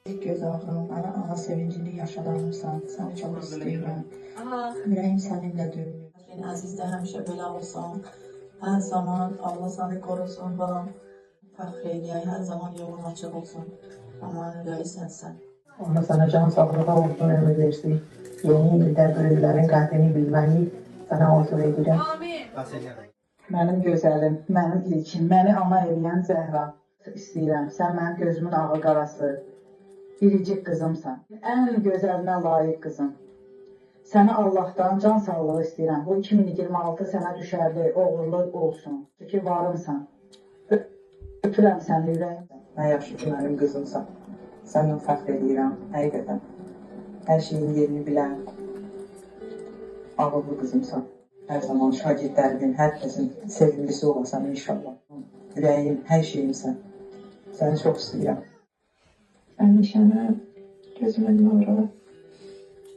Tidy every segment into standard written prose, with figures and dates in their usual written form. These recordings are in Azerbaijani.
Göz ağrım, ana sevincini yaşadanırsan, səni çox istəyirəm. Ürəyim səninlə döyünür. Əziz də həmişə belə olsun. Hər zaman Allah səni qorusun və fəxr eləyək. Hər zaman yolun açıq olsun. Aman ürəyi sənsən. Allah sənə can sağlığa olsun, ömür versin. Yeni ildə böyüklərin qədrini bilməyi sənə arzu edirəm. Mənim gözəlim, mənim ilkim, məni ana eləyən Zəhra. İstəyirəm, sən mənim gözümün ağı qarası. Biricik qızımsan, ən gözəlinə layiq qızım. Səni Allahdan can sağlığı istəyirəm. Bu 2026 sənə düşərli, uğurlu olsun. Çünki varımsan. Öpürəm səni ürəyimdən. Nə yaxşı ki, mənim qızımsan. Səndən fəxr edirəm, həqiqətən. Hər şeyin yerini bilən, ağıllı qızımsan. Hər zaman şagirdlərimin, hər kəsin sevgilisi olasan inşallah. Ürəyim, hər şeyimsən. Səni çox istəyirəm. Əndişənəm, gözümün nuru,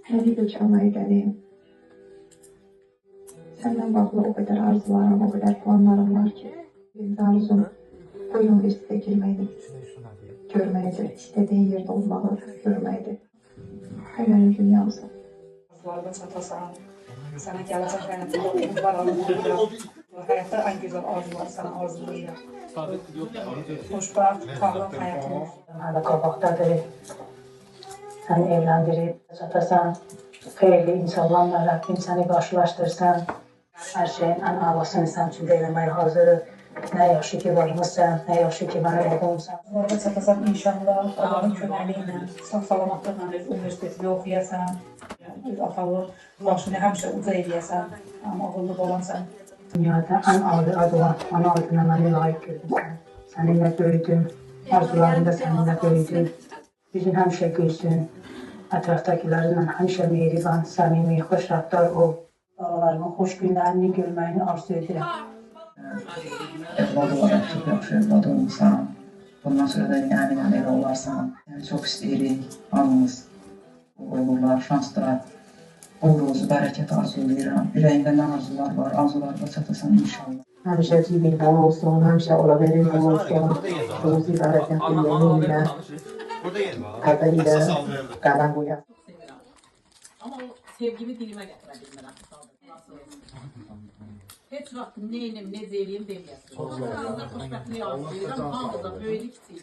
həqiqi uçalmaya gələyim. Səndən bağlı o qədər arzularım, o qədər planlarım var ki, bir arzum bu universitetə girməkdir, görməkdir, istədiyin yerdə olmağı görməkdir. Həqiqənin dünyamızın. Arzularına çatasan, sənə gələcək həyatında umutlar alınır. Həyatda ən gözəl arzular sənə arzulayır. Xoşbəxt, parlaq həyatın olsun. Hələ qabaqdadır, səni evləndirib, çatasan, xeyirli insanlarla Rəbbim səni qarşılaşdırsan, hər şeyin ən alasını sən üçün eləməyə hazırıq. Nə yaxşı ki varmısan, nə yaxşı ki mənim oğlumsan. Orada çatasan inşallah, Allahın köməli ilə, sağ-salamatlıqla universitetini oxuyasan, atalıq başını həmişə uca eləyəsən, ağıllıq olansan. Dünyada ən adi ad olan ana adına məni layiq gördün. Səninlə böyüdüm, arzularım da səninlə böyüdüm. Yüzün həmişə gülsün, ətrafdakilərlə həmişə mehriban, səmimi, xoş rəftar ol. Balalarımın xoş günlərini görməyini arzu edirəm. Evlad olaraq çox yaxşı evlad olmuşsan. Bundan sonra da yine əminəm elə olarsan. Yəni, çox istəyirik, hamımız uğurlar, şanslar, uğurluzu, bərəkət arzulayıram. Ürəyində nə arzular var, arzularına çatasan inşallah. Həmişə cibin bol olsun, həmişə ola verin bol olsun. Ruzi bərəkətli yeni ilə, qədər ilə qələm qoyaq. Ama o sevgimi dilime getirebilmem. Hiç vaktim neyim, ne zeliyim demeyesiniz. Çok fazla hoşbetliği arzulayacağım. Hamıza böylelik değil.